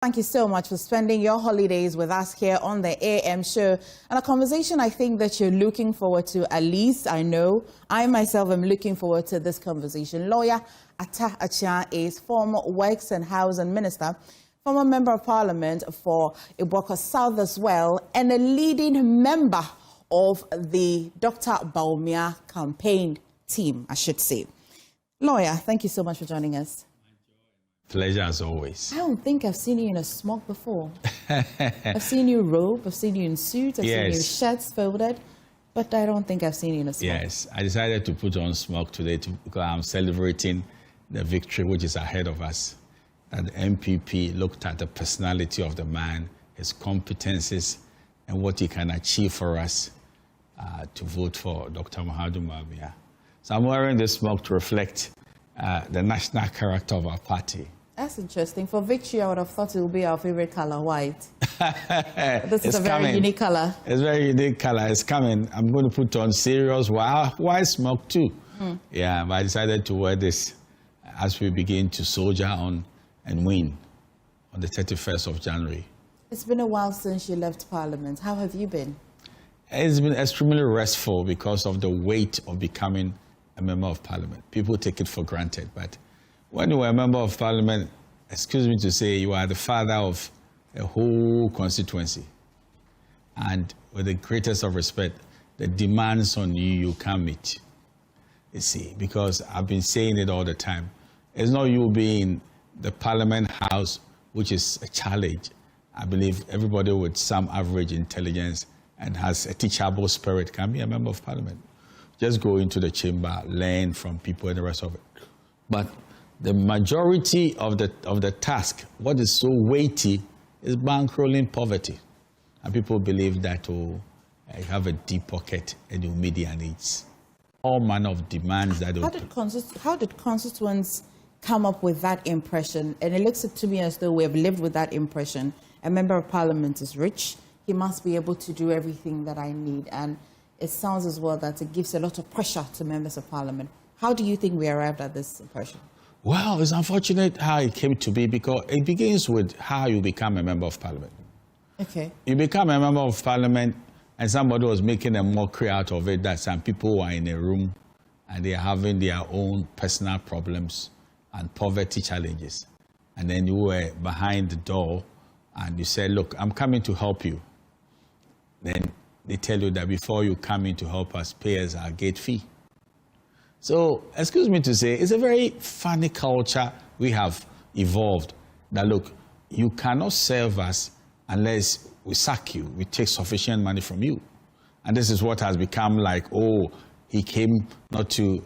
Thank you so much for spending your holidays with us here on the AM show. And a conversation I think that you're looking forward to, at least I know. I myself am looking forward to this conversation. Lawyer Atta Akyea is former Works and Housing Minister, former Member of Parliament for Iboka South as well, and a leading member of the Dr. Bawumia campaign team, I should say. Lawyer, thank you so much for joining us. Pleasure as always. I don't think I've seen you in a smock before. I've seen you robe, I've seen you in suits, I've seen you shirts folded, but I don't think I've seen you in a smock. Yes, I decided to put on smock today because I'm celebrating the victory which is ahead of us. That the NPP looked at the personality of the man, his competences, and what he can achieve for us to vote for Dr. Bawumia. So I'm wearing this smock to reflect the national character of our party. That's interesting. For victory, I would have thought it would be our favorite color, white. This is a very unique color. It's a very unique color. It's coming. I'm going to put on serious white smoke too. Yeah, but I decided to wear this as we begin to soldier on and win on the 31st of January. It's been a while since you left Parliament. How have you been? It's been extremely restful because of the weight of becoming a member of Parliament. People take it for granted, but when you are a member of Parliament, excuse me to say, you are the father of a whole constituency. And with the greatest of respect, the demands on you can't meet. You see, because I've been saying it all the time. It's not you being the Parliament House, which is a challenge. I believe everybody with some average intelligence and has a teachable spirit can be a member of Parliament. Just go into the chamber, learn from people and the rest of it. But the majority of the task, what is so weighty, is bankrolling poverty. And people believe that, you have a deep pocket and you meet their needs. All manner of demands that... How did constituents come up with that impression? And it looks to me as though we have lived with that impression. A member of Parliament is rich. He must be able to do everything that I need. And it sounds as well that it gives a lot of pressure to members of Parliament. How do you think we arrived at this impression? Well, it's unfortunate how it came to be because it begins with how you become a member of Parliament. Okay. You become a member of Parliament and somebody was making a mockery out of it that some people were in a room and they are having their own personal problems and poverty challenges. And then you were behind the door and you said, look, I'm coming to help you. Then they tell you that before you come in to help us, pay us our gate fee. So, excuse me to say, it's a very funny culture we have evolved that, look, you cannot serve us unless we sack you, we take sufficient money from you. And this is what has become like, oh, he came not to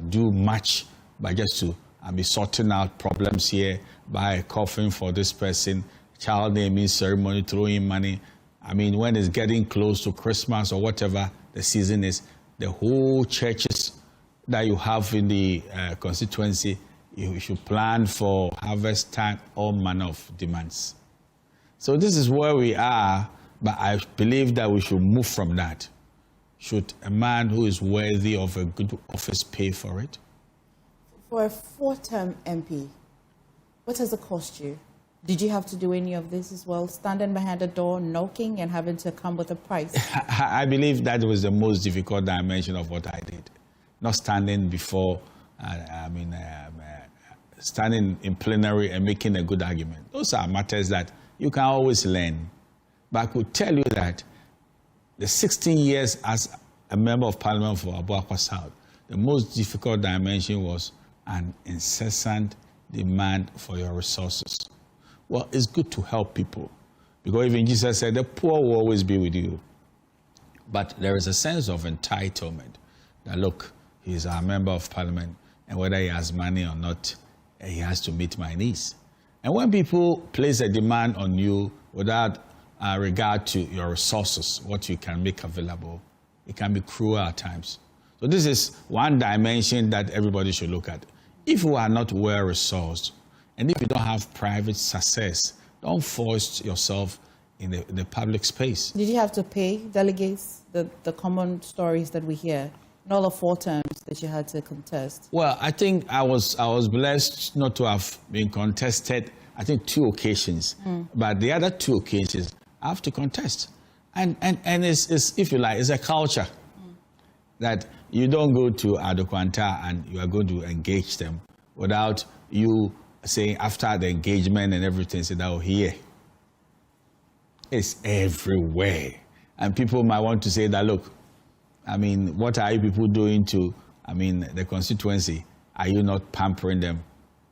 do much, but just to be sorting out problems here, buy a coffin for this person, child naming ceremony, throwing money. I mean, when it's getting close to Christmas or whatever the season is, the whole churches that you have in the constituency, you should plan for harvest time, all manner of demands. So this is where we are, but I believe that we should move from that. Should a man who is worthy of a good office pay for it? For a 4-term MP, what has it cost you? Did you have to do any of this as well? Standing behind a door, knocking, and having to come with a price? I believe that was the most difficult dimension of what I did. Not standing before, standing in plenary and making a good argument. Those are matters that you can always learn. But I could tell you that the 16 years as a member of Parliament for Iboka South, the most difficult dimension was an incessant demand for your resources. Well, it's good to help people because even Jesus said the poor will always be with you. But there is a sense of entitlement that, look, he's a member of Parliament and whether he has money or not, he has to meet my needs. And when people place a demand on you without regard to your resources, what you can make available, it can be cruel at times. So this is one dimension that everybody should look at. If you are not well-resourced, and if you don't have private success, don't force yourself in the public space. Did you have to pay delegates, the common stories that we hear, in all the 4 terms that you had to contest? Well, I think I was blessed not to have been contested I think, 2 occasions. But the other 2 occasions, I have to contest. And it's, if you like, it's a culture that you don't go to Adokwanta and you are going to engage them without you saying after the engagement and everything, say that, oh, here. It's everywhere. And people might want to say that, look, I mean, what are you people doing to, I mean, the constituency? Are you not pampering them?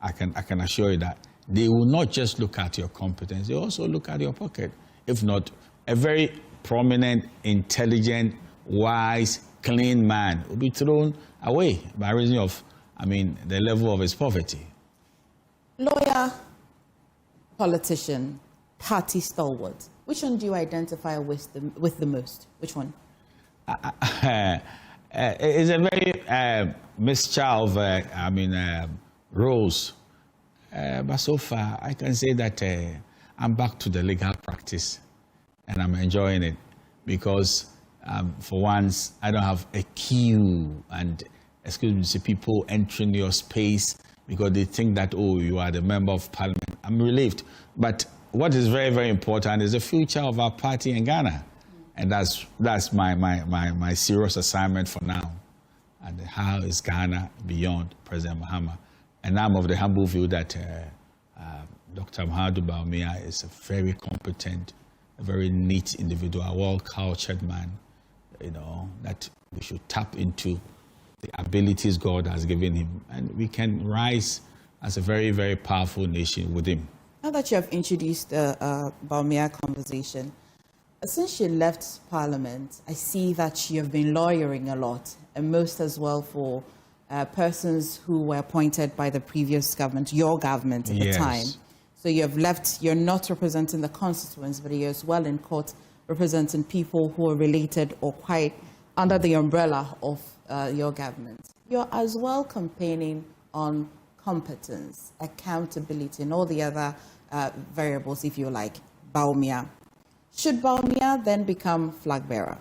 I can assure you that they will not just look at your competence, they also look at your pocket. If not, a very prominent, intelligent, wise, clean man will be thrown away by reason of, I mean, the level of his poverty. Lawyer, politician, party stalwart. Which one do you identify with the most? Which one? It's a very mixture of, roles. But so far, I can say that I'm back to the legal practice and I'm enjoying it because for once, I don't have a queue and, people entering your space because they think that, oh, you are the member of parliament. I'm relieved. But what is very, very important is the future of our party in Ghana. And that's my serious assignment for now. And how is Ghana beyond President Mahama? And I'm of the humble view that Dr. Bawumia is a very competent, a very neat individual, a well-cultured man, that we should tap into the abilities God has given him. And we can rise as a very, very powerful nation with him. Now that you have introduced the Bawumia conversation, since you left Parliament, I see that you have been lawyering a lot, and most as well for persons who were appointed by the previous government, your government at the time. So you have left, you're not representing the constituents, but you're as well in court representing people who are related or quite under the umbrella of your government. You're as well campaigning on competence, accountability, and all the other variables, if you like, Bawumia. Should Bawumia then become flag bearer?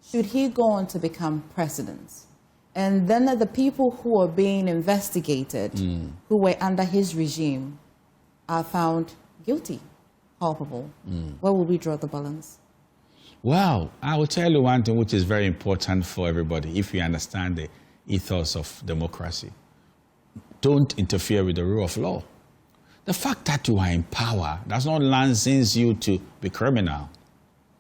Should he go on to become president? And then the people who are being investigated, who were under his regime, are found guilty, culpable. Where will we draw the balance? Well, I will tell you one thing which is very important for everybody, if you understand the ethos of democracy. Don't interfere with the rule of law. The fact that you are in power does not license you to be criminal.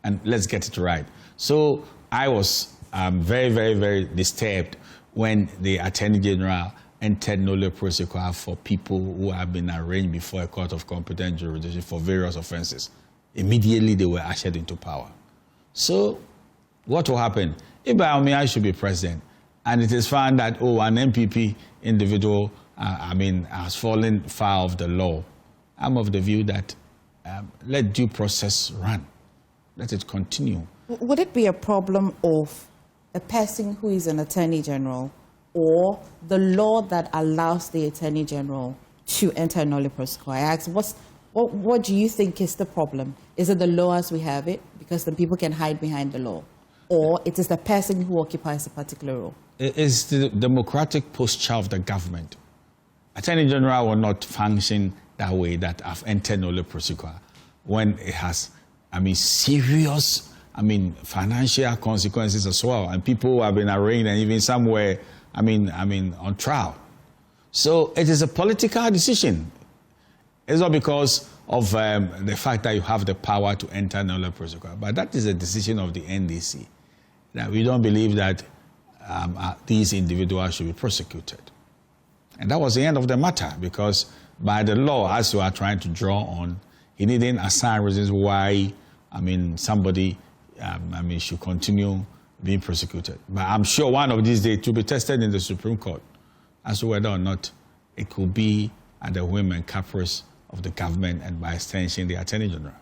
And let's get it right. So I was very, very, very disturbed when the Attorney General entered nolle prosequi for people who have been arraigned before a court of competent jurisdiction for various offenses. Immediately they were ushered into power. So what will happen? If Bawumia should be president, and it is found that, oh, an NPP individual has fallen foul of the law, I'm of the view that let due process run. Let it continue. Would it be a problem of a person who is an Attorney General or the law that allows the Attorney General to enter nolle prosequi? I ask, what do you think is the problem? Is it the law as we have it, because then people can hide behind the law? Or it is the person who occupies a particular role? It is the democratic posture of the government. Attorney General will not function that way, that I've entered nolle prosequi, when it has, serious, financial consequences as well, and people who have been arraigned and even somewhere, on trial. So it is a political decision. It's not because of the fact that you have the power to enter nolle prosequi, but that is a decision of the NDC, that we don't believe that these individuals should be prosecuted. And that was the end of the matter, because by the law, as you are trying to draw on, he didn't assign reasons why, somebody, should continue being prosecuted. But I'm sure one of these days it will be tested in the Supreme Court as to whether or not it could be at the whim and caprice of the government and by extension the Attorney General.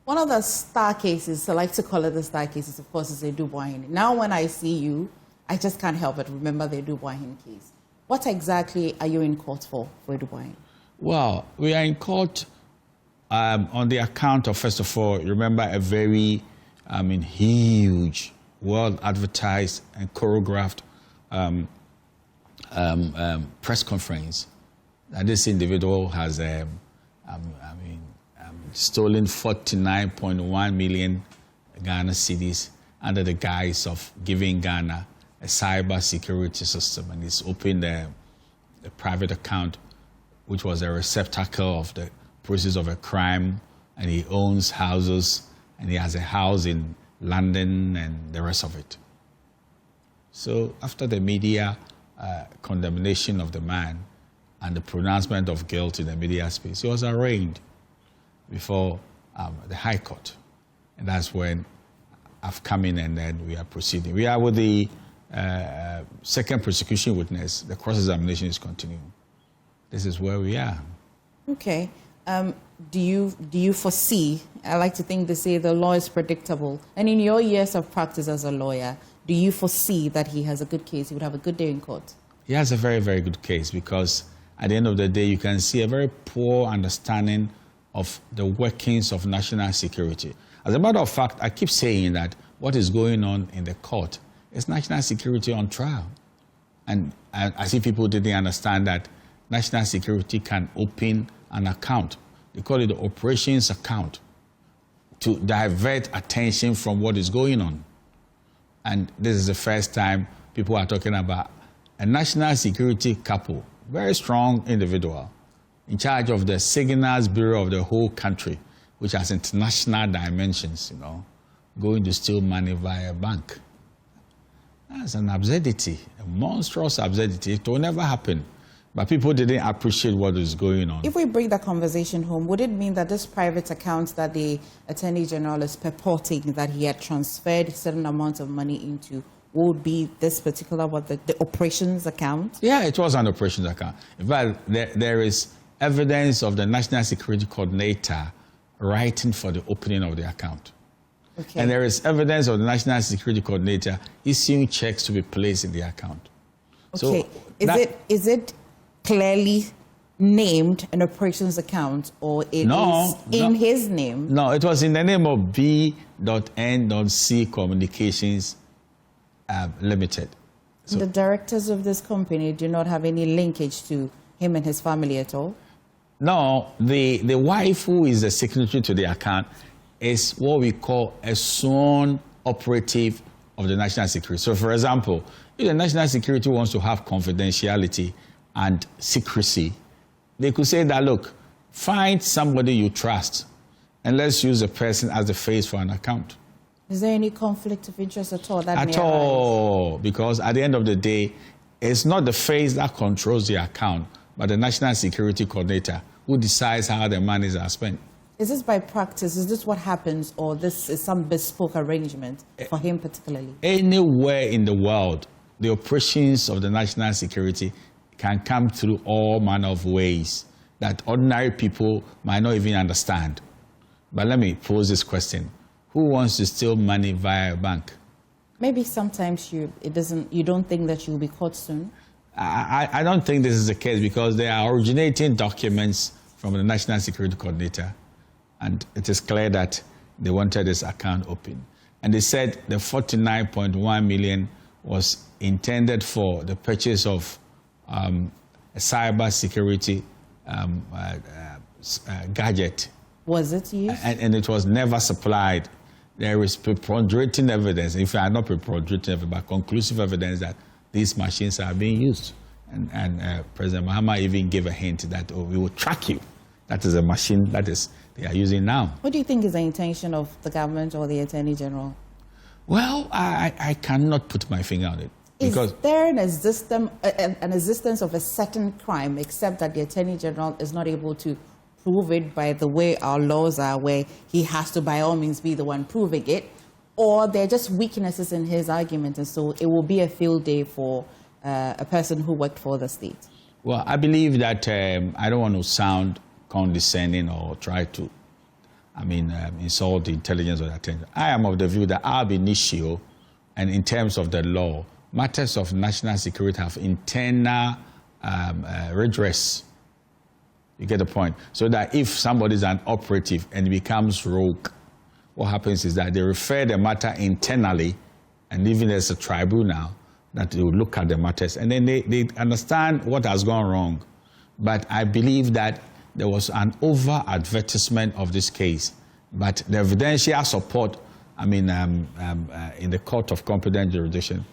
One of the star cases, I like to call it the star cases, of course, is the Dubois. Now when I see you, I just can't help but remember the Dubois case. What exactly are you in court for Dubois? Well, we are in court on the account of, first of all, remember a very, huge, well-advertised and choreographed press conference that this individual has stolen 49.1 million Ghana cedis under the guise of giving Ghana a cyber security system, and he's opened a private account which was a receptacle of the proceeds of a crime, and he owns houses, and he has a house in London and the rest of it. So after the media condemnation of the man and the pronouncement of guilt in the media space, he was arraigned before the High Court. And that's when I've come in, and then we are proceeding. We are with the second prosecution witness. The cross-examination is continuing. This is where we are. Okay. Do you foresee, I like to think they say the law is predictable, and in your years of practice as a lawyer, do you foresee that he has a good case, he would have a good day in court? He has a very, very good case, because at the end of the day, you can see a very poor understanding of the workings of national security. As a matter of fact, I keep saying that what is going on in the court is national security on trial. And I see people didn't understand that national security can open an account. They call it the operations account, to divert attention from what is going on. And this is the first time people are talking about a national security couple, very strong individual, in charge of the Signals Bureau of the whole country, which has international dimensions, going to steal money via a bank. That's an absurdity, a monstrous absurdity. It will never happen. But people didn't appreciate what is going on. If we bring the conversation home, would it mean that this private account that the Attorney General is purporting that he had transferred a certain amount of money into would be this particular, the operations account? Yeah, it was an operations account. In fact, there is evidence of the National Security Coordinator writing for the opening of the account. Okay. And there is evidence of the National Security Coordinator issuing checks to be placed in the account. Okay. So is it clearly named an operations account, or it is in his name? No, it was in the name of B.N.C Communications Limited. So the directors of this company do not have any linkage to him and his family at all? No, the wife who is the secretary to the account is what we call a sworn operative of the national security. So, for example, if the national security wants to have confidentiality and secrecy, they could say that, look, find somebody you trust, and let's use a person as the face for an account. Is there any conflict of interest at all? At all, because at the end of the day, it's not the face that controls the account, but the National Security Coordinator who decides how the monies are spent. Is this by practice? Is this what happens, or this is some bespoke arrangement for him particularly? Anywhere in the world, the operations of the national security can come through all manner of ways that ordinary people might not even understand. But let me pose this question. Who wants to steal money via a bank? Maybe sometimes you don't think that you'll be caught soon. I don't think this is the case, because they are originating documents from the National Security Coordinator, and it is clear that they wanted this account open. And they said the 49.1 million was intended for the purchase of a cyber security gadget. Was it used? And it was never supplied. There is preponderating evidence, if I not preponderating evidence, but conclusive evidence that these machines are being used. And President Mahama even gave a hint that, we will track you. That is a machine that they are using now. What do you think is the intention of the government or the Attorney General? Well, I cannot put my finger on it. Is there an existence of a certain crime, except that the Attorney General is not able to prove it by the way our laws are, where he has to by all means be the one proving it, or there are just weaknesses in his argument, and so it will be a field day for a person who worked for the state? Well, I believe that I don't want to sound condescending or try to, insult the intelligence of the attention. I am of the view that ab initio, and in terms of the law, matters of national security have internal redress. You get the point? So that if somebody is an operative and becomes rogue, what happens is that they refer the matter internally, and even there's a tribunal that they will look at the matters, and then they understand what has gone wrong. But I believe that there was an over-advertisement of this case. But the evidential support, in the court of competent jurisdiction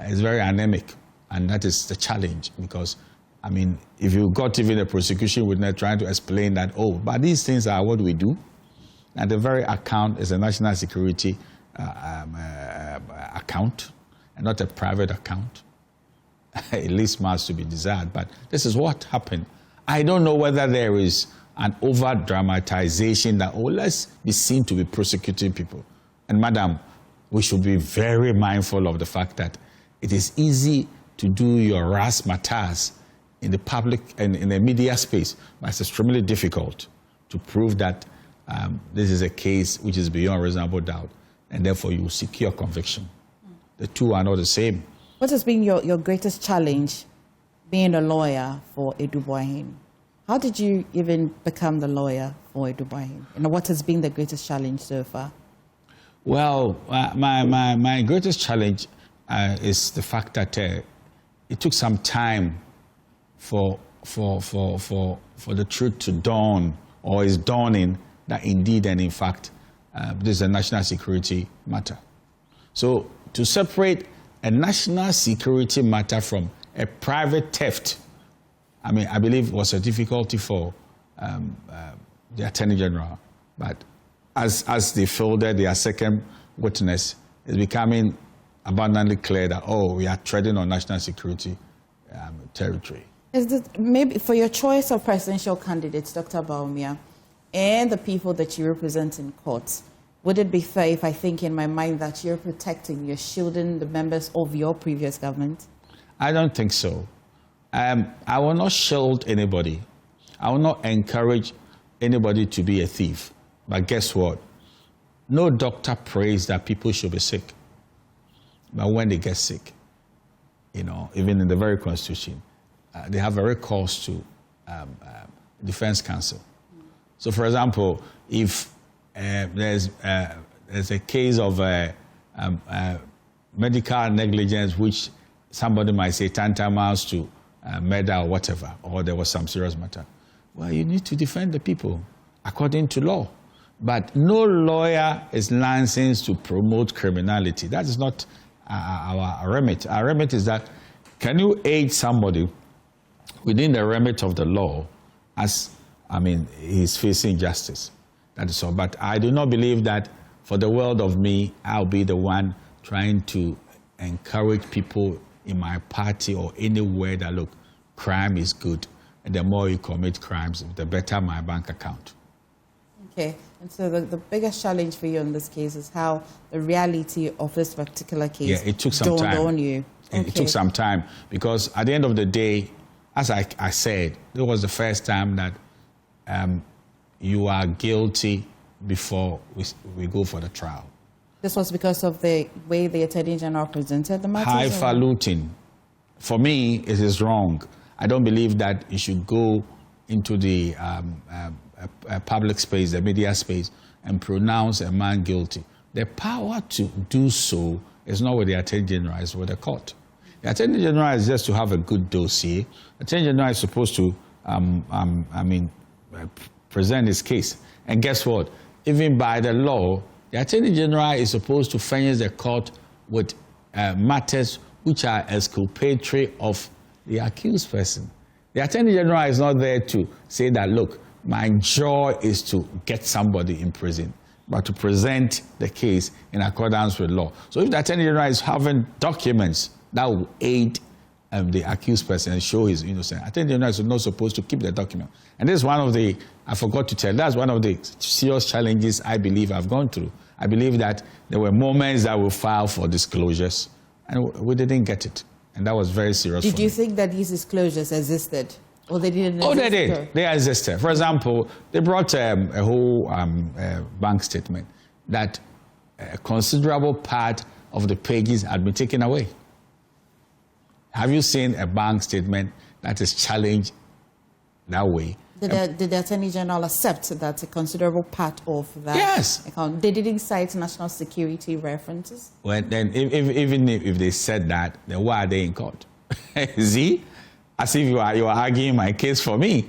is very anemic. And that is the challenge because, if you got even a prosecution witness trying to explain that, but these things are what we do, and the very account is a national security account and not a private account. At least much to be desired, but this is what happened. I don't know whether there is an over-dramatization that, let's be seen to be prosecuting people. And madam, we should be very mindful of the fact that it is easy to do your razzmatazz in the public and in the media space, but it's extremely difficult to prove that this is a case which is beyond reasonable doubt, and therefore you secure conviction. The two are not the same. What has been your greatest challenge being a lawyer for Edubwahin? How did you even become the lawyer for Edubwahin? And what has been the greatest challenge so far? Well, my greatest challenge is the fact that it took some time for the truth to dawn, or is dawning, that indeed and in fact this is a national security matter. So to separate a national security matter from a private theft, I believe was a difficulty for the Attorney General. But as they fielded their second witness, it's becoming abundantly clear that, we are treading on national security territory. Is this maybe for your choice of presidential candidates, Dr. Bawumia, and the people that you represent in court, would it be fair if I think in my mind that you're protecting, you're shielding the members of your previous government? I don't think so. I will not shield anybody. I will not encourage anybody to be a thief. But guess what? No doctor prays that people should be sick. But when they get sick, even in the very Constitution, they have a recourse to defense counsel. So, for example, if there's a case of medical negligence, which somebody might say tantamount to murder or whatever, or there was some serious matter, well, you need to defend the people according to law. But no lawyer is licensed to promote criminality. That is not our remit. Our remit is that, can you aid somebody within the remit of the law as, he's facing justice? That is all. But I do not believe that for the world of me, I'll be the one trying to encourage people in my party or anywhere that, look, crime is good. And the more you commit crimes, the better my bank account. Okay. And so the biggest challenge for you in this case is how the reality of this particular case it took some time. On you. Okay. It took some time because at the end of the day, as I said, it was the first time that you are guilty before we go for the trial. This was because of the way the Attorney General presented the matter? Highfalutin. For me, it is wrong. I don't believe that you should go into the public space, the media space, and pronounce a man guilty. The power to do so is not with the Attorney General, it's with the court. The Attorney General is just to have a good dossier. The Attorney General is supposed to, present his case. And guess what? Even by the law, the Attorney General is supposed to furnish the court with matters which are exculpatory of the accused person. The Attorney General is not there to say that, look, my joy is to get somebody in prison, but to present the case in accordance with law. So if the Attorney General is having documents that will aid the accused person and show his innocence, Attorney General is not supposed to keep the document. And this is one of the, I forgot to tell, that's one of the serious challenges I believe I've gone through. I believe that there were moments that we filed for disclosures, and we didn't get it. And that was very serious. Did you think that these disclosures existed? Or they didn't exist? Oh, they did. They existed. For example, they brought a whole bank statement that a considerable part of the pages had been taken away. Have you seen a bank statement that is challenged that way? Did the Attorney General accept that a considerable part of that account? They didn't cite national security references? Well, then even if they said that, then why are they in court? See? as if you are arguing my case for me,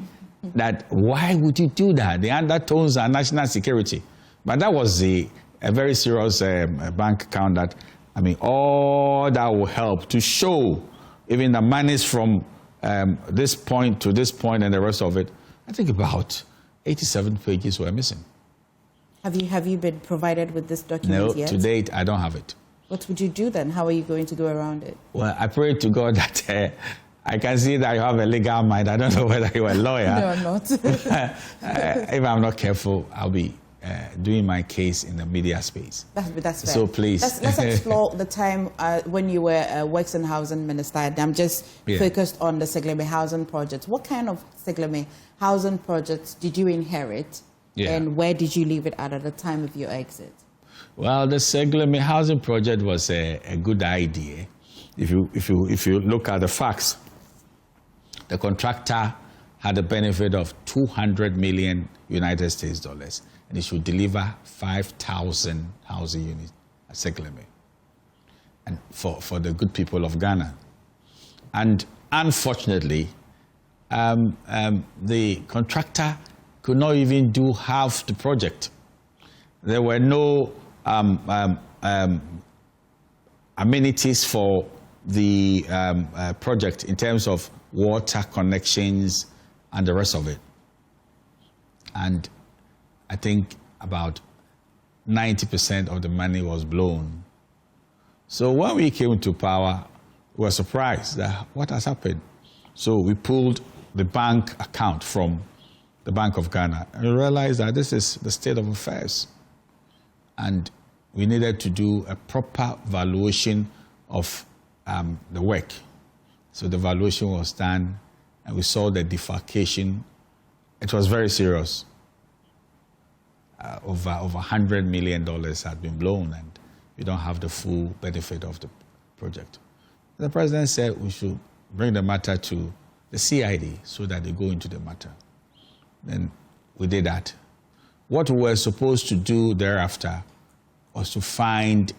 that why would you do that? The undertones are national security. But that was a very serious bank account that, I mean, all that will help to show even the monies from this point to this point and the rest of it. I think about 87 pages were missing. Have you been provided with this document yet? No, to date, I don't have it. What would you do then? How are you going to go around it? Well, I pray to God that I can see that you have a legal mind. I don't know whether you're a lawyer. No, I'm not. If I'm not careful, I'll be doing my case in the media space. That's fair. So please. Let's explore the time when you were Works and Housing Minister. I'm just focused on the Saglemi housing project. What kind of Saglemi housing projects did you inherit? Yeah. And where did you leave it at the time of your exit? Well, the Saglemi housing project was a good idea. If you look at the facts, the contractor had the benefit of 200 million United States dollars, and it should deliver 5,000 housing units at Saglemi, and for the good people of Ghana. And unfortunately, the contractor could not even do half the project. There were no amenities for the project in terms of water connections and the rest of it. And I think about 90% of the money was blown. So when we came to power, we were surprised that what has happened. So we pulled the bank account from the Bank of Ghana and we realized that this is the state of affairs. And we needed to do a proper valuation of the work. So the valuation was done and we saw the defalcation. It was very serious. Over $100 million had been blown and we don't have the full benefit of the project. The president said we should bring the matter to the CID so that they go into the matter. Then we did that. What we were supposed to do thereafter was to find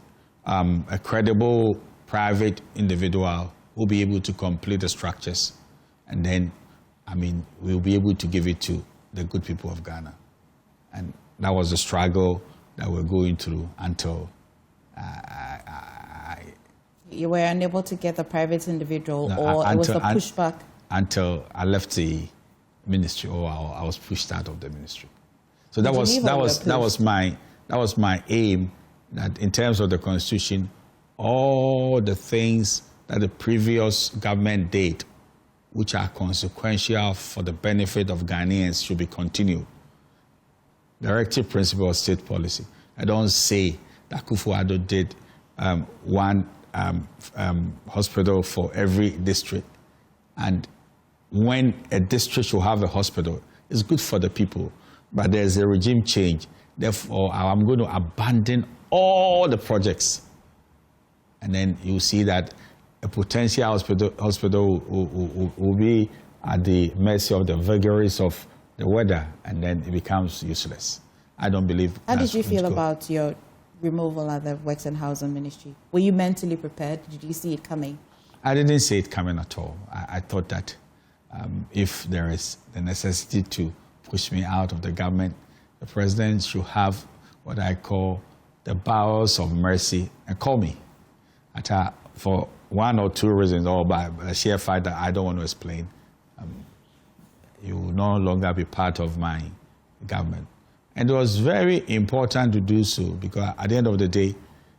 a credible private individual who will be able to complete the structures. And then, I mean, we'll be able to give it to the good people of Ghana. And that was the struggle that we're going through until you were unable to get the private individual, or it was a pushback? Until I left the ministry, or I was pushed out of the ministry. So that was my aim, that in terms of the Constitution, all the things that the previous government did, which are consequential for the benefit of Ghanaians, should be continued. Directive principle of state policy. I don't say that Kufuor did one hospital for every district. And when a district should have a hospital, it's good for the people, but there's a regime change. Therefore, I'm going to abandon all the projects. And then you see that a potential hospital will be at the mercy of the vagaries of the weather, and then it becomes useless. I don't believe. How did you feel about your removal at the Works and Housing Ministry? Were you mentally prepared? Did you see it coming? I didn't see it coming at all. I thought that if there is the necessity to push me out of the government, the president should have what I call the bowels of mercy and call me. For one or two reasons, or by a sheer fact that I don't want to explain, you will no longer be part of my government. And it was very important to do so because at the end of the day,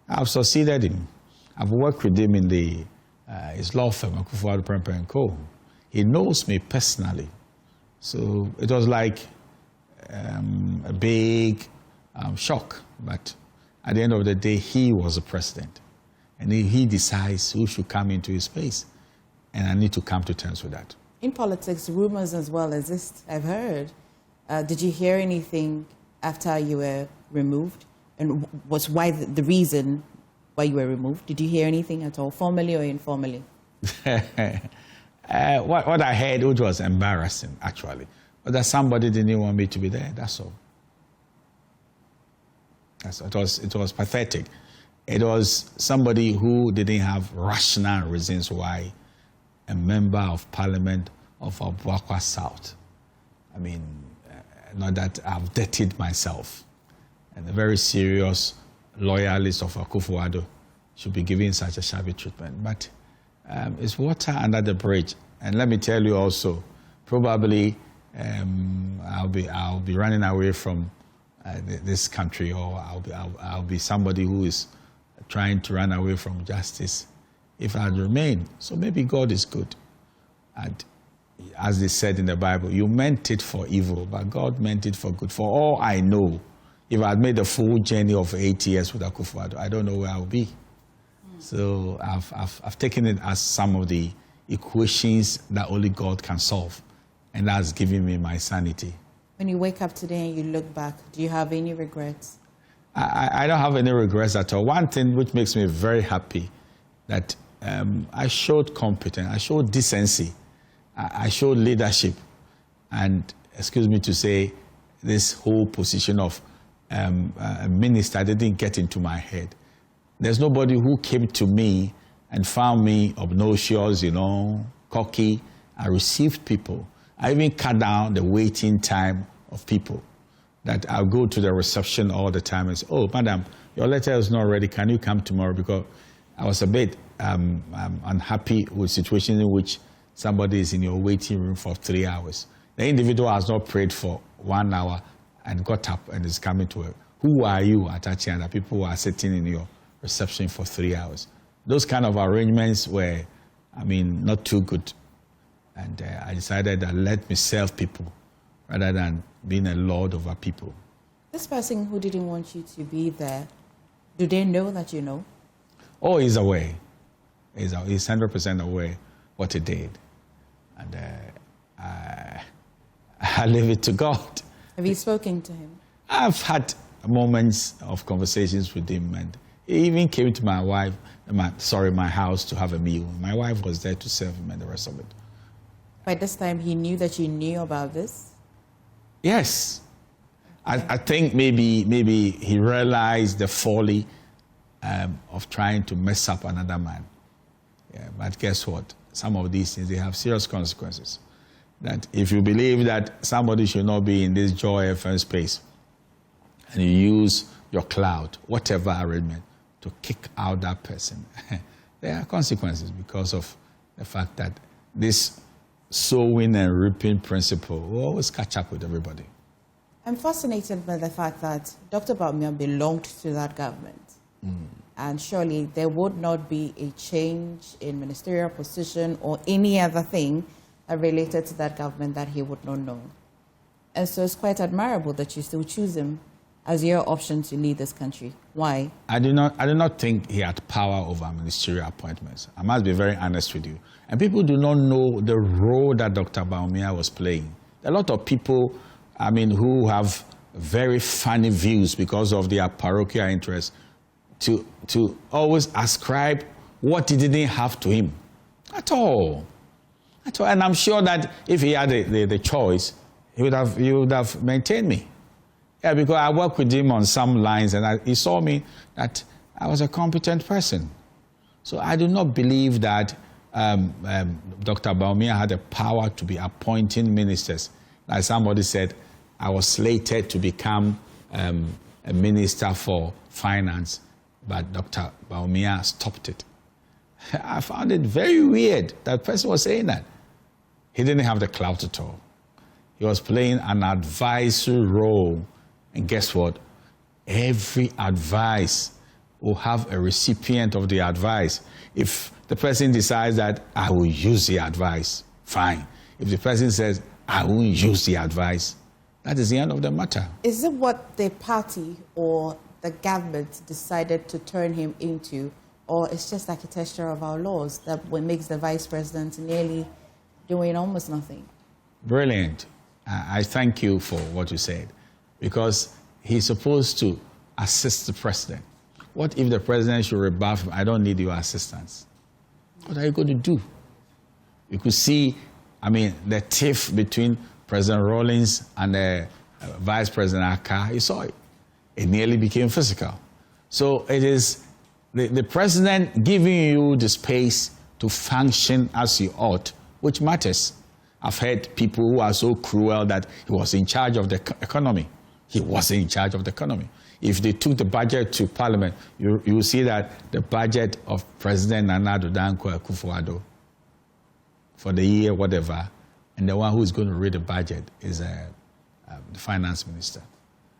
I've succeeded him. I've worked with him in his law firm, Kufuor & Co. He knows me personally. So it was like a big shock. But at the end of the day, he was the president. And he decides who should come into his space. And I need to come to terms with that. In politics, rumors as well exist, I've heard. Did you hear anything after you were removed? And what's the reason why you were removed? Did you hear anything at all, formally or informally? What I heard, which was embarrassing, actually, was that somebody didn't want me to be there, that's all. It was pathetic. It was somebody who didn't have rational reasons why a member of parliament of Abuakwa South. I mean, not that I've dirtied myself. And a very serious loyalist of Akufo-Addo should be given such a shabby treatment. But it's water under the bridge. And let me tell you also, probably I'll be running away from this country, or I'll be somebody who is trying to run away from justice if I remain. So maybe God is good. And as they said in the Bible, you meant it for evil, but God meant it for good. For all I know, if I had made the full journey of 8 years with Akufo-Addo, I don't know where I would be. So I've taken it as some of the equations that only God can solve, and that's giving me my sanity. When you wake up today and you look back, do you have any regrets? I don't have any regrets at all. One thing which makes me very happy, that I showed competence, I showed decency, I showed leadership, and excuse me to say, this whole position of a minister didn't get into my head. There's nobody who came to me and found me obnoxious, cocky. I received people. I even cut down the waiting time of people. That I'll go to the reception all the time and say, oh, madam, your letter is not ready. Can you come tomorrow? Because I was a bit unhappy with situations in which somebody is in your waiting room for 3 hours. The individual has not prayed for 1 hour and got up and is coming to her. Who are you, Atta Akyea, that people are sitting in your reception for 3 hours? Those kind of arrangements were, not too good. And I decided that let me serve people rather than being a lord over people. This person who didn't want you to be there, do they know that you know? Oh, he's aware. He's 100% aware what he did. And I leave it to God. Have you spoken to him? I've had moments of conversations with him, and he even came to my house to have a meal. My wife was there to serve him and the rest of it. By this time, he knew that you knew about this? Yes. I think maybe he realized the folly of trying to mess up another man. Yeah, but guess what? Some of these things, they have serious consequences. That if you believe that somebody should not be in this Joy FM space, and you use your clout, whatever arrangement, to kick out that person, there are consequences because of the fact that this sowing and reaping principle will always catch up with everybody. I'm fascinated by the fact that Dr. Bawumia belonged to that government. And surely there would not be a change in ministerial position or any other thing related to that government that he would not know. And so it's quite admirable that you still choose him as your option to lead this country. Why? I do not think he had power over ministerial appointments. I must be very honest with you. And people do not know the role that Dr. Bawumia was playing. A lot of people, who have very funny views because of their parochial interests, to always ascribe what he didn't have to him. At all. And I'm sure that if he had the choice, he would have maintained me. Yeah, because I worked with him on some lines, and he saw me that I was a competent person. So I do not believe that Dr. Bawumia had the power to be appointing ministers. Like somebody said, I was slated to become a minister for finance, but Dr. Bawumia stopped it. I found it very weird that person was saying that. He didn't have the clout at all. He was playing an advisory role. And guess what? Every advice will have a recipient of the advice. If the person decides that I will use the advice, fine. If the person says, I won't use the advice, that is the end of the matter. Is it what the party or the government decided to turn him into, or it's just like a texture of our laws that makes the vice president nearly doing almost nothing? Brilliant. I thank you for what you said, because he's supposed to assist the president. What if the president should rebuff him? I don't need your assistance. What are you going to do? You could see, the tiff between President Rawlings and Vice President Akyea. You saw it. It nearly became physical. So it is the president giving you the space to function as he ought, which matters. I've heard people who are so cruel that he was in charge of the economy. He wasn't in charge of the economy. If they took the budget to Parliament, you will see that the budget of President Nana Addo Dankwa Akufo-Addo for the year, whatever, and the one who is going to read the budget is the finance minister.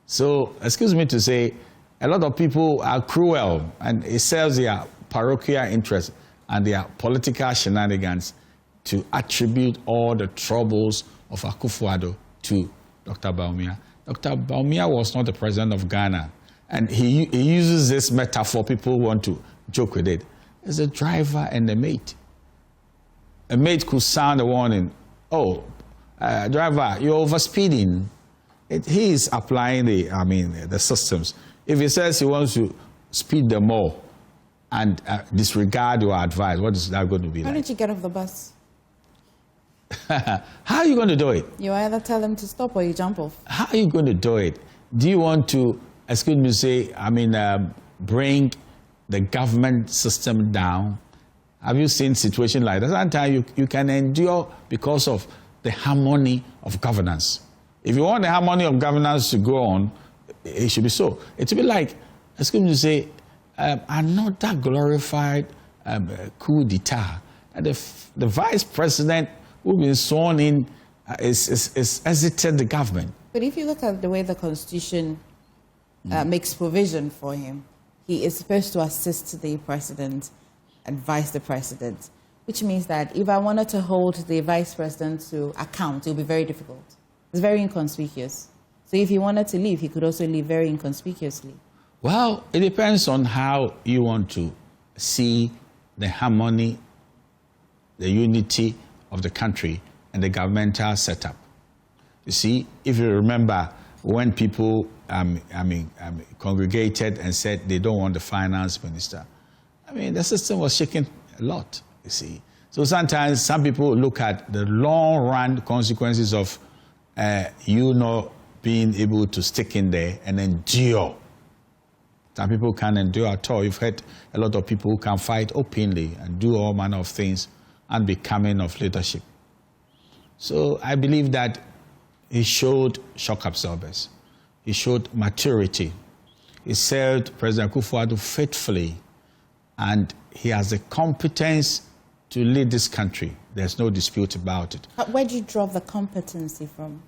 So, excuse me to say, a lot of people are cruel, and it serves their parochial interest and their political shenanigans to attribute all the troubles of Akufo-Addo to Dr. Bawumia. Dr. Bawumia was not the president of Ghana, and he uses this metaphor. People want to joke with it. It's a driver and a mate. A mate could sound a warning. Oh, driver, you're overspeeding. He is applying the systems. If he says he wants to speed them more and disregard your advice, what is that going to be like? How did you get off the bus? How are you going to do it? You either tell them to stop or you jump off. How are you going to do it? Do you want to, excuse me, say, bring the government system down? Have you seen situations like that? Sometimes you can endure because of the harmony of governance. If you want the harmony of governance to go on, it should be so. It should be like, excuse me to say, another glorified coup d'etat. The vice president who's been sworn in is exited the government. But if you look at the way the Constitution makes provision for him, he is supposed to assist the president, advise the president, which means that if I wanted to hold the vice president to account, it would be very difficult. It's very inconspicuous. So if he wanted to leave, he could also leave very inconspicuously. Well, it depends on how you want to see the harmony, the unity of the country and the governmental setup. You see, if you remember when people congregated and said they don't want the finance minister, the system was shaking a lot, you see. So sometimes some people look at the long-run consequences of you not being able to stick in there and endure. Some people can't endure at all. You've heard a lot of people who can fight openly and do all manner of things and becoming of leadership. So I believe that he showed shock absorbers. He showed maturity. He served President Akufo-Addo faithfully, and he has the competence to lead this country. There's no dispute about it. Where do you draw the competency from?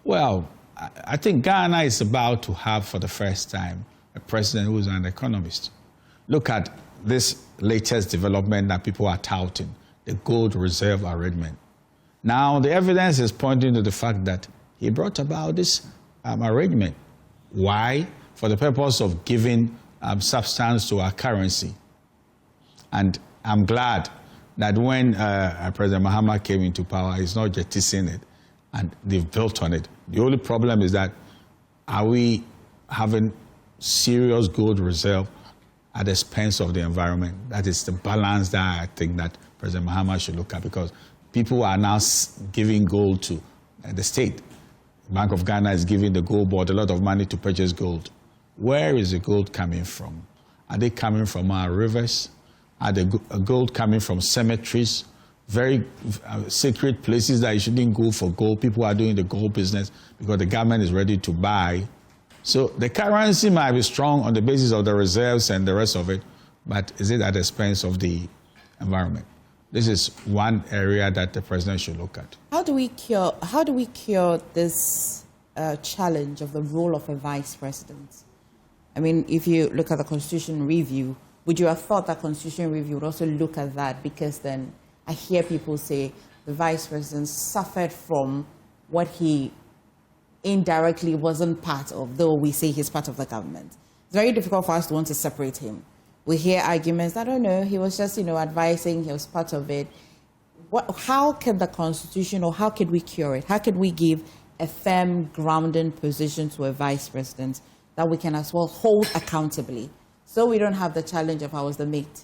Well, I think Ghana is about to have, for the first time, a president who is an economist. Look at this latest development that people are touting, the gold reserve arrangement. Now, the evidence is pointing to the fact that he brought about this arrangement. Why? For the purpose of giving substance to our currency. And I'm glad that when President Mahama came into power, he's not jettisoning it, and they've built on it. The only problem is that, are we having serious gold reserve at the expense of the environment? That is the balance that I think that President Mahama should look at, because people are now giving gold to the state. Bank of Ghana is giving the gold board a lot of money to purchase gold. Where is the gold coming from? Are they coming from our rivers? Are the gold coming from cemeteries? Very sacred places that you shouldn't go for gold. People are doing the gold business because the government is ready to buy. So the currency might be strong on the basis of the reserves and the rest of it, but is it at the expense of the environment? This is one area that the president should look at. How do we cure this challenge of the role of a vice president? If you look at the Constitution review, would you have thought that Constitution review would also look at that? Because then I hear people say the vice president suffered from what he indirectly wasn't part of, though we say he's part of the government. It's very difficult for us to want to separate him. We hear arguments, I don't know, he was just, advising, he was part of it. How can the Constitution, or how can we cure it? How can we give a firm grounding position to a vice president that we can as well hold accountably, so we don't have the challenge of I was the mate,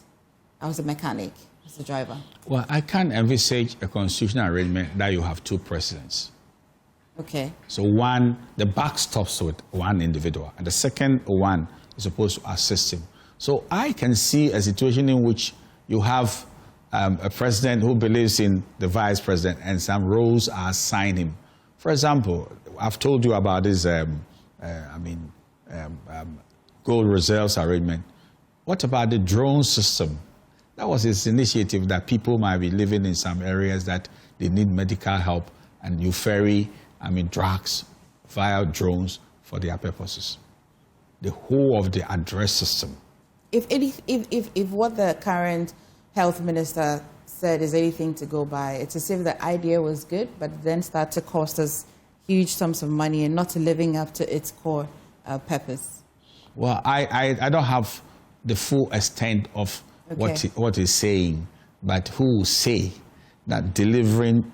I was the mechanic, I was the driver? Well, I can't envisage a constitutional arrangement that you have two presidents. Okay. So one, the buck stops with one individual, and the second one is supposed to assist him. So I can see a situation in which you have a president who believes in the vice president, and some roles are assigned him. For example, I've told you about this, gold reserves arrangement. What about the drone system? That was his initiative, that people might be living in some areas that they need medical help, and you ferry, drugs via drones for their purposes. The whole of the address system. If what the current health minister said is anything to go by, it's as if the idea was good, but then start to cost us huge sums of money and not living up to its core purpose. Well, I don't have the full extent of what he's saying, but who will say that delivering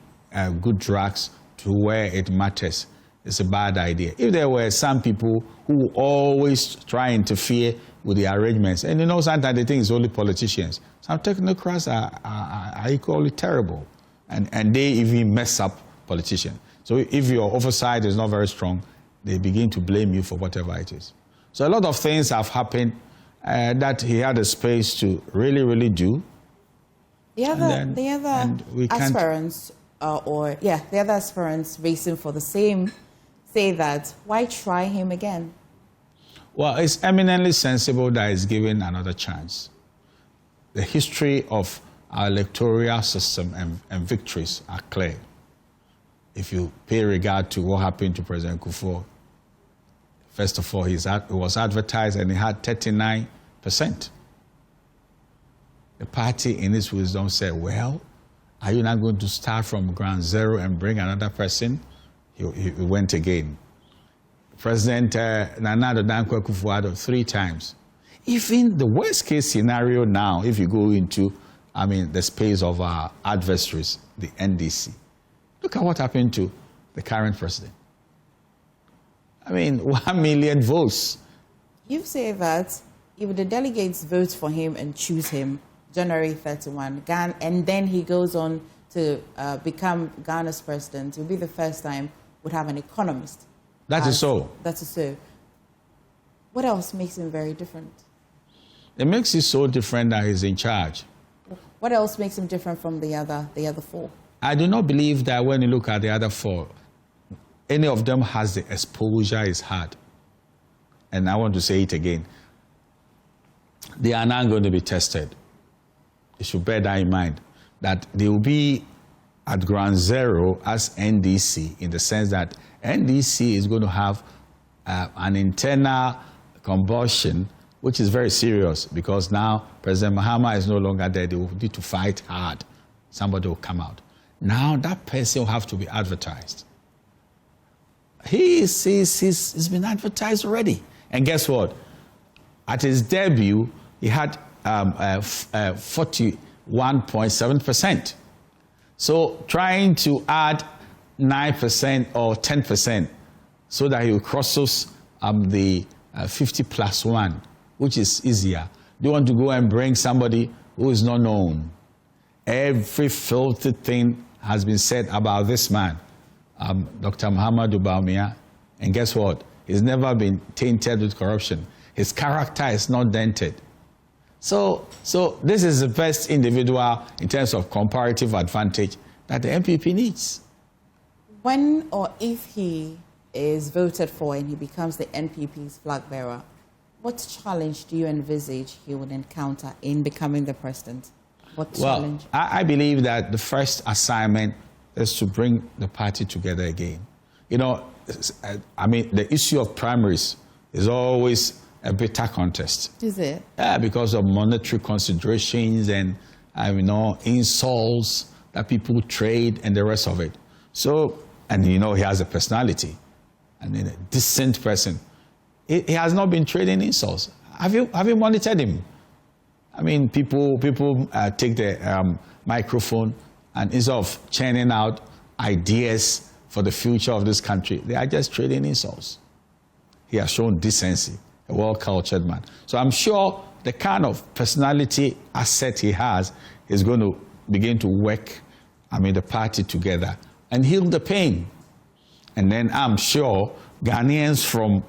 good drugs to where it matters is a bad idea? If there were some people who always try to interfere with the arrangements, and sometimes they think it's only politicians. Some technocrats are equally terrible, and they even mess up politicians. So if your oversight is not very strong, they begin to blame you for whatever it is. So a lot of things have happened that he had a space to really do. The other aspirants, the other aspirants racing for the same, say that, why try him again? Well, it's eminently sensible that he's given another chance. The history of our electoral system and victories are clear. If you pay regard to what happened to President Kufuor, first of all, he was advertised and he had 39%. The party, in its wisdom, said, well, are you not going to start from ground zero and bring another person? He went again. President Nana Addo Dankwa Akufo-Addo 3 times. Even the worst case scenario now, if you go into, the space of our adversaries, the NDC, look at what happened to the current president. 1 million votes. You say that if the delegates vote for him and choose him January 31, and then he goes on to become Ghana's president, it will be the first time we'd have an economist. That is so. That is so. What else makes him very different? It makes it so different that he's in charge. What else makes him different from the other 4? I do not believe that when you look at the other 4, any of them has the exposure he's had. And I want to say it again. They are not going to be tested. You should bear that in mind, that they will be at ground zero as NDC, in the sense that NDC is going to have an internal combustion, which is very serious, because now President Mahama is no longer there. They will need to fight hard. Somebody will come out. Now that person will have to be advertised. He's been advertised already. And guess what? At his debut, he had 41.7%. So trying to add 9% or 10% so that he crosses the 50+1, which is easier. They want to go and bring somebody who is not known. Every filthy thing has been said about this man, Dr. Muhammadu Bawumia, and guess what? He's never been tainted with corruption. His character is not dented. So this is the best individual in terms of comparative advantage that the NPP needs. When or if he is voted for and he becomes the NPP's flag bearer, what challenge do you envisage he would encounter in becoming the president? What challenge? Well, I believe that the first assignment is to bring the party together again. The issue of primaries is always a bitter contest. Is it? Yeah, because of monetary considerations and, insults that people trade and the rest of it. So, and he has a personality, a decent person. He has not been trading insults. Have you monitored him? People take the microphone and instead of churning out ideas for the future of this country, they are just trading insults. He has shown decency, a well-cultured man. So I'm sure the kind of personality asset he has is going to begin to work, the party together and heal the pain. And then I'm sure Ghanaians from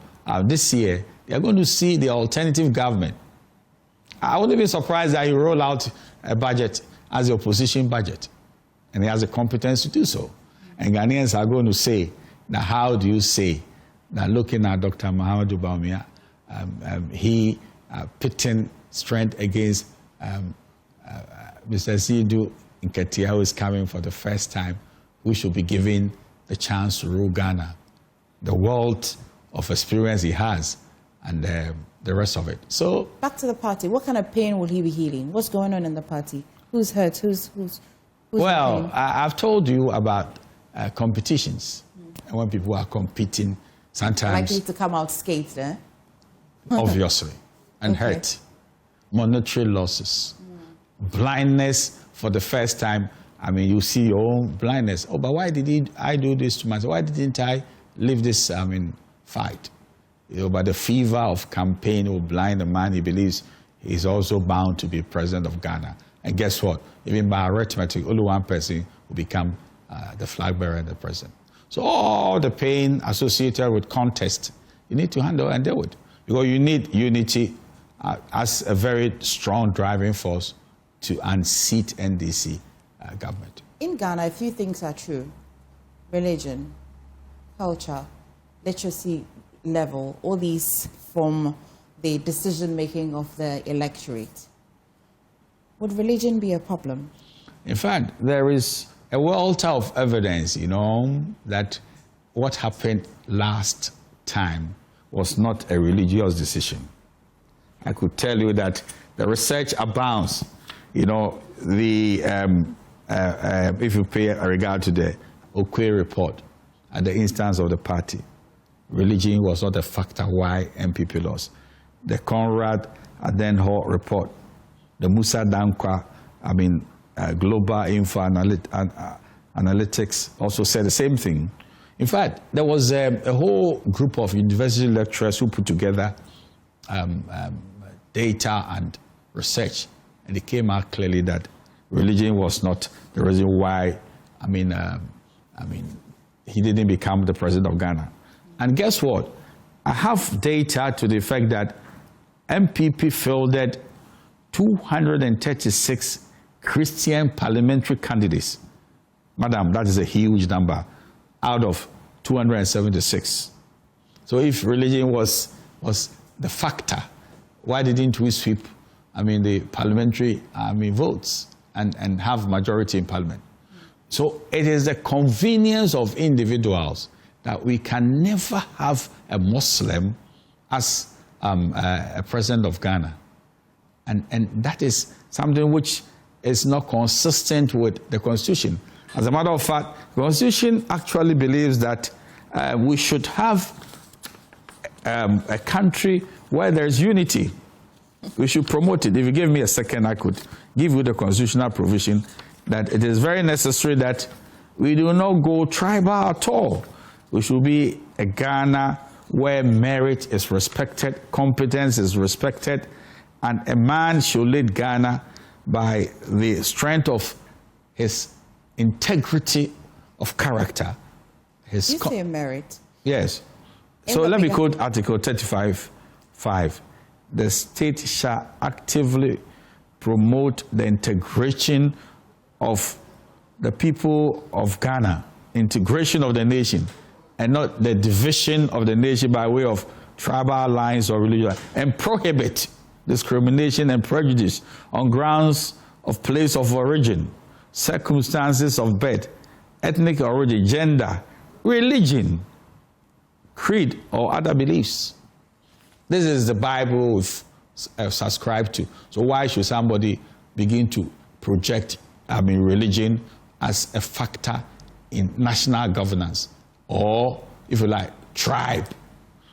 this year, they are going to see the alternative government. I wouldn't be surprised that he roll out a budget, has the opposition budget, and he has the competence to do so. And Ghanaians are going to say, now how do you say that looking at Dr. Mahamudu Bawumia, he pitting strength against Mr. Sidu Nketia, who is coming for the first time, who should be given the chance to rule Ghana, the wealth of experience he has, and the rest of it. So back to the party. What kind of pain will he be healing? What's going on in the party? Who's hurt? Who's well, I've told you about competitions, and when people are competing, sometimes likely to come out scathed, eh? Obviously, and hurt, monetary losses, blindness for the first time. I mean, you see your own blindness. Oh, but why did I do this to myself? Why didn't I leave this, fight? But the fever of campaign will blind the man. He believes he's also bound to be president of Ghana. And guess what? Even by arithmetic, only one person will become the flag bearer and the president. So all the pain associated with contest, you need to handle and deal with. Because you need unity as a very strong driving force to unseat NDC government. In Ghana, a few things are true. Religion, culture, literacy level, all these form the decision-making of the electorate. Would religion be a problem? In fact, there is a wealth of evidence, that what happened last time was not a religious decision. I could tell you that the research abounds. If you pay regard to the Akyea report at the instance of the party, religion was not a factor why NPP lost. The Conrad Adenho report, the Musa Dankwa, Global Info Analytics also said the same thing. In fact, there was a whole group of university lecturers who put together data and research, and it came out clearly that religion was not the reason why, he didn't become the president of Ghana. And guess what? I have data to the effect that NPP fielded 236 Christian parliamentary candidates. Madam, that is a huge number out of 276. So if religion was the factor, why didn't we sweep, the parliamentary votes and have majority in parliament? So it is the convenience of individuals that we can never have a Muslim as a president of Ghana. And that is something which is not consistent with the Constitution. As a matter of fact, the Constitution actually believes that we should have a country where there's unity. We should promote it. If you give me a second, I could give you the constitutional provision that it is very necessary that we do not go tribal at all. We should be a Ghana where merit is respected, competence is respected, and a man should lead Ghana by the strength of his integrity of character. You say merit? Yes. So let me quote Article 35:5. The state shall actively promote the integration of the people of Ghana, integration of the nation, and not the division of the nation by way of tribal lines or religion, and prohibit discrimination and prejudice on grounds of place of origin, circumstances of birth, ethnic origin, gender, religion, creed, or other beliefs. This is the Bible we've subscribed to. So why should somebody begin to project, religion as a factor in national governance, or, if you like, tribe?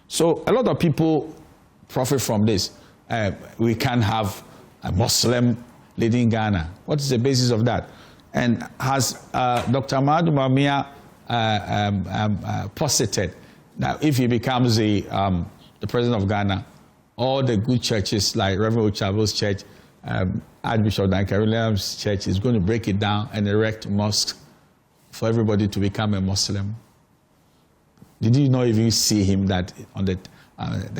So a lot of people profit from this. We can have a Muslim leading Ghana. What is the basis of that? And has Dr. Mahamudu Bawumia posited that if he becomes the president of Ghana, all the good churches like Reverend Ochabo's church, Archbishop Duncan Williams' church is going to break it down and erect mosques for everybody to become a Muslim? Did you not even see him that on the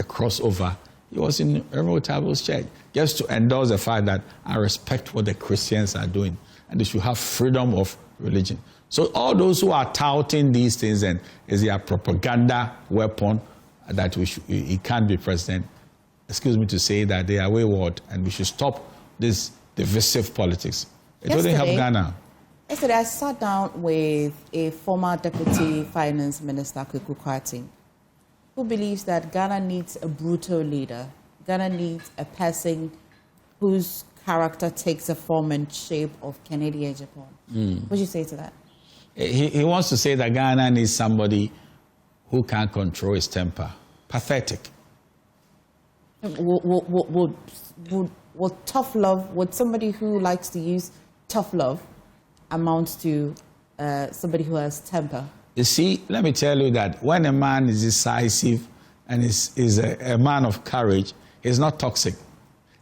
crossover, He was in Reverend Tabo's church just to endorse the fact that I respect what the Christians are doing and they should have freedom of religion. So all those who are touting these things and is their propaganda weapon that he can't be president, excuse me to say that they are wayward and we should stop this divisive politics. It wouldn't help Ghana. Yesterday, I sat down with a former Deputy Finance Minister, Kweku Kwarteng, who believes that Ghana needs a brutal leader. Ghana needs a person whose character takes the form and shape of Kennedy Agyapong. What do you say to that? He wants to say that Ghana needs somebody who can control his temper. Pathetic. Would tough love, would somebody who likes to use tough love amount to somebody who has temper? You see, let me tell you that when a man is decisive and is a man of courage, he's not toxic.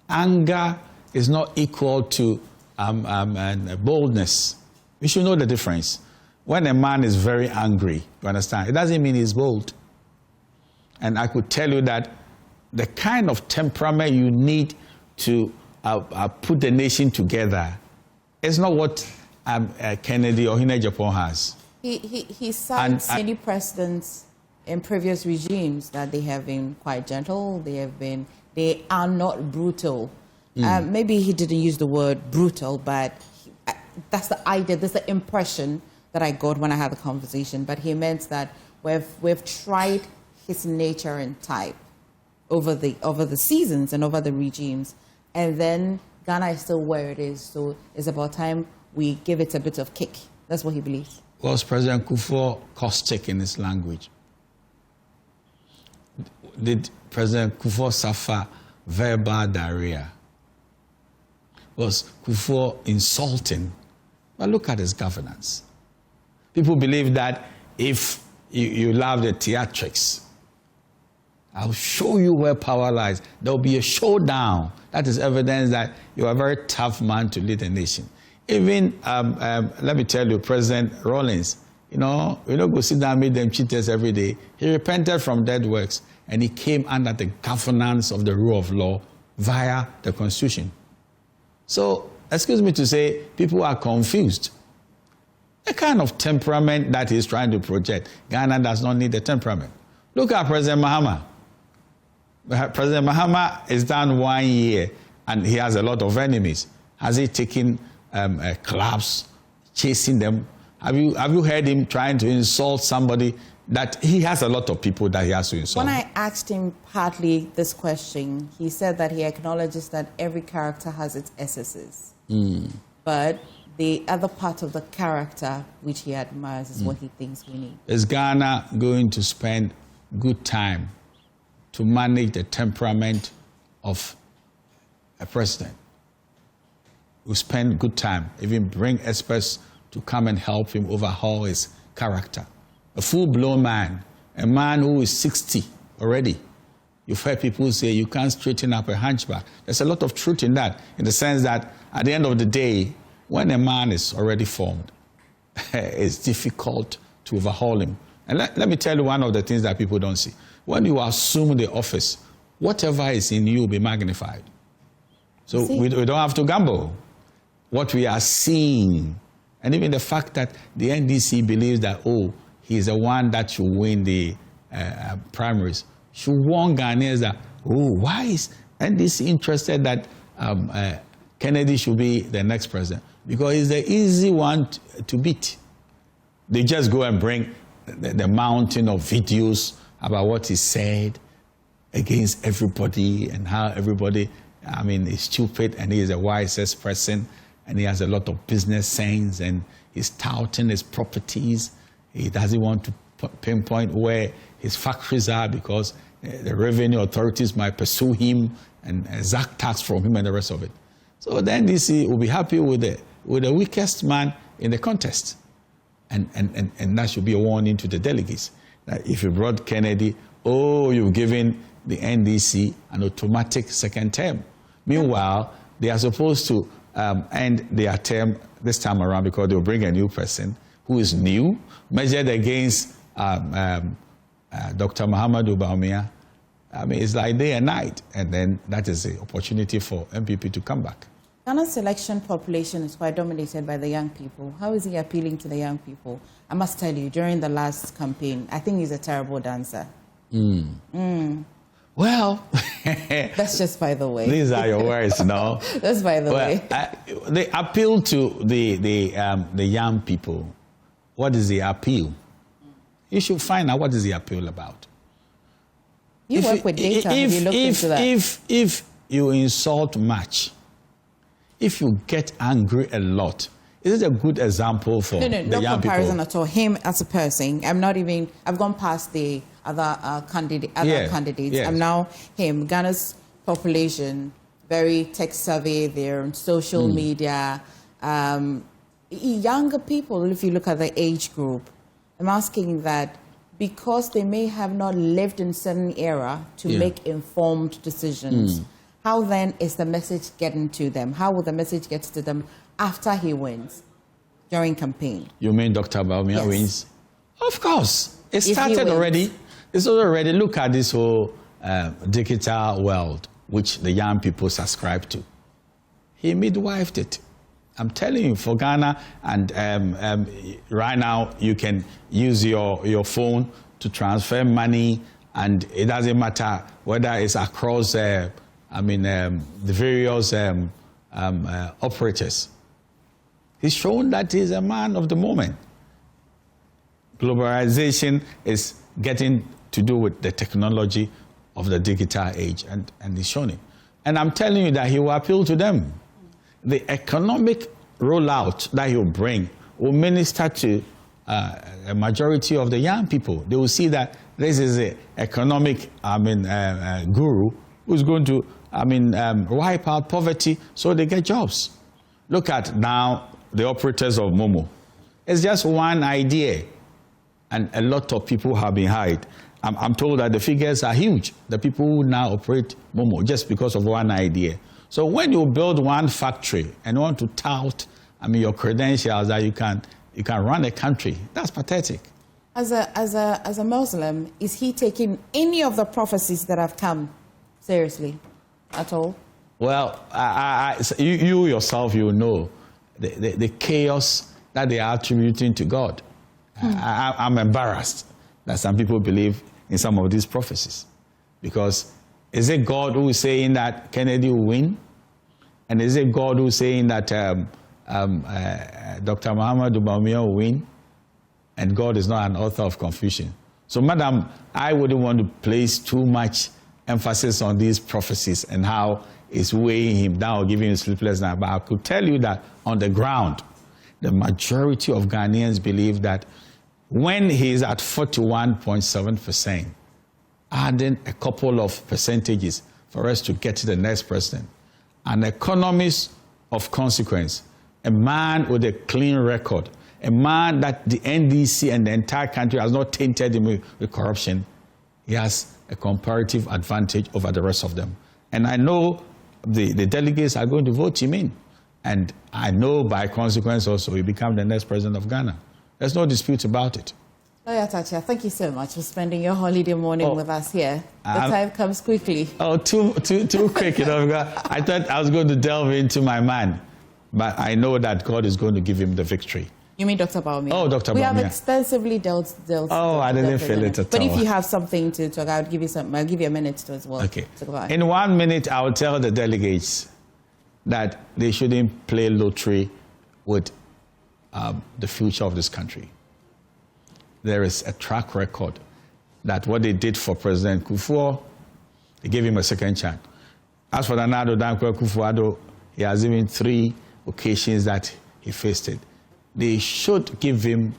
Anger is not equal to boldness. We should know the difference. When a man is very angry, you understand, it doesn't mean he's bold. And I could tell you that the kind of temperament you need to put the nation together is not what Kennedy or Agyapong has. He cites many precedents in previous regimes that they have been quite gentle, they are not brutal. Maybe he didn't use the word brutal, but that's the idea, that's the impression that I got when I had the conversation. But he meant that we've tried his nature and type over the seasons and over the regimes, and then Ghana is still where it is. So it's about time we give it a bit of kick. That's what he believes. Was President Kufuor caustic in his language? Did President Kufuor suffer verbal diarrhea? Was Kufuor insulting? But look at his governance. People believe that if you love the theatrics, I'll show you where power lies. There will be a showdown. That is evidence that you are a very tough man to lead a nation. Even, let me tell you, President Rawlings, you know, go sit down and meet them cheaters every day. He repented from dead works and he came under the governance of the rule of law via the Constitution. So, excuse me to say, people are confused. The kind of temperament that he's trying to project, Ghana does not need the temperament. Look at President Mahama. President Mahama is done 1 year and he has a lot of enemies. Has he taken clubs, chasing them? Have you heard him trying to insult somebody that he has a lot of people that he has to insult? When I asked him partly this question, he said that he acknowledges that every character has its excesses. But the other part of the character which he admires is what he thinks we need. Is Ghana going to spend good time to manage the temperament of a president? We spend good time, even bring experts to come and help him overhaul his character. A full-blown man, a man who is 60 already. You've heard people say you can't straighten up a hunchback. There's a lot of truth in that, in the sense that at the end of the day, when a man is already formed, it's difficult to overhaul him. And let me tell you one of the things that people don't see. When you assume the office, whatever is in you will be magnified. So we don't have to gamble. What we are seeing, and even the fact that the NDC believes that, oh, he's the one that should win the primaries, should warn Ghanaians that, oh, why is NDC interested that Kennedy should be the next president? Because he's the easy one to beat. They just go and bring the mountain of videos about what he said against everybody and how everybody, I mean, is stupid and he is the wisest person and he has a lot of business sense and he's touting his properties. He doesn't want to pinpoint where his factories are because the revenue authorities might pursue him and exact tax from him and the rest of it. So the NDC will be happy with the weakest man in the contest. And that should be a warning to the delegates. That if you brought Kennedy, oh, you've given the NDC an automatic second term. Meanwhile, they are supposed to end their term this time around because they'll bring a new person who is new, measured against Dr. Bawumia. I mean, it's like day and night. And then that is the opportunity for NPP to come back. Ghana's election population is quite dominated by the young people. How is he appealing to the young people? I must tell you, during the last campaign, I think he's a terrible dancer. Well, that's just by the way. These are your words, no? That's by the way. They appeal to the young people. What is the appeal? You should find out what is the appeal about. You work with data. Have you looked into that? If you insult much, if you get angry a lot, is it a good example for the young people? No comparison at all. Him as a person. I've gone past the other candidates. Yes. I'm now him. Ghana's population, very tech savvy. They're on social media. Younger people, if you look at the age group, I'm asking that because they may have not lived in certain era to make informed decisions. How then is the message getting to them? How will the message get to them after he wins during campaign? You mean Dr. Bawumia wins? Of course. It started already. It's already. Look at this whole digital world, which the young people subscribe to. He midwifed it. I'm telling you, for Ghana, and right now you can use your phone to transfer money, and it doesn't matter whether it's across the various operators. He's shown that he's a man of the moment. Globalization is getting to do with the technology of the digital age, and he's shown it. And I'm telling you that he will appeal to them. The economic rollout that he'll bring will minister to a majority of the young people. They will see that this is an economic guru who's going to wipe out poverty so they get jobs. Look at now the operators of Momo. It's just one idea, and a lot of people have been hired. I'm told that the figures are huge. The people who now operate Momo just because of one idea. So when you build one factory and want to tout, your credentials that you can run a country, that's pathetic. As a Muslim, is he taking any of the prophecies that have come seriously at all? Well, you yourself, you know the chaos that they are attributing to God. I'm embarrassed that some people believe in some of these prophecies, because is it God who is saying that Kennedy will win? And is it God who is saying that Dr. Muhammad Bawumia will win? And God is not an author of confusion. So, madam, I wouldn't want to place too much emphasis on these prophecies and how it's weighing him down or giving him sleepless night. But I could tell you that on the ground, the majority of Ghanaians believe that when he is at 41.7%, adding a couple of percentages for us to get to the next president, an economist of consequence, a man with a clean record, a man that the NDC and the entire country has not tainted him with corruption, he has a comparative advantage over the rest of them. And I know the delegates are going to vote him in. And I know by consequence also he become the next president of Ghana. There's no dispute about it. Atta Akyea, thank you so much for spending your holiday morning with us here. The time comes quickly. Oh, too quick, I thought I was going to delve into my man. But I know that God is going to give him the victory. You mean Dr. Bawumia? Oh, Dr. Bawumia. We have extensively dealt. Oh, I didn't feel it at all. But if you have something to talk, I'll give you a minute to as well. Okay. In 1 minute, I'll tell the delegates that they shouldn't play lottery with the future of this country. There is a track record that what they did for President Kufuor, they gave him a second chance. As for Nana Dankwa Kufuor, he has even 3 occasions that he faced it. They should give him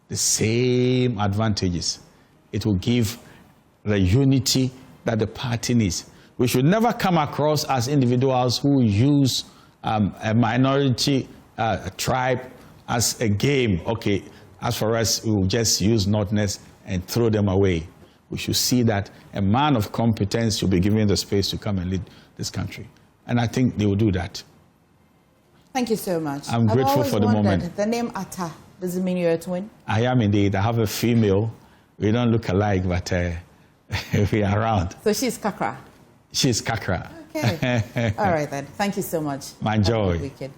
the same advantages. It will give the unity that the party needs. We should never come across as individuals who use a minority tribe as a game. Okay, as for us, we will just use Northerners and throw them away. We should see that a man of competence should be given the space to come and lead this country. And I think they will do that. Thank you so much. I'm grateful for the moment. The name Atta, does it mean you're a twin? I am indeed. I have a female. We don't look alike, but We are around. So she's Kakra. She's Kakra. Okay. All right then. Thank you so much. My joy. Have a good weekend.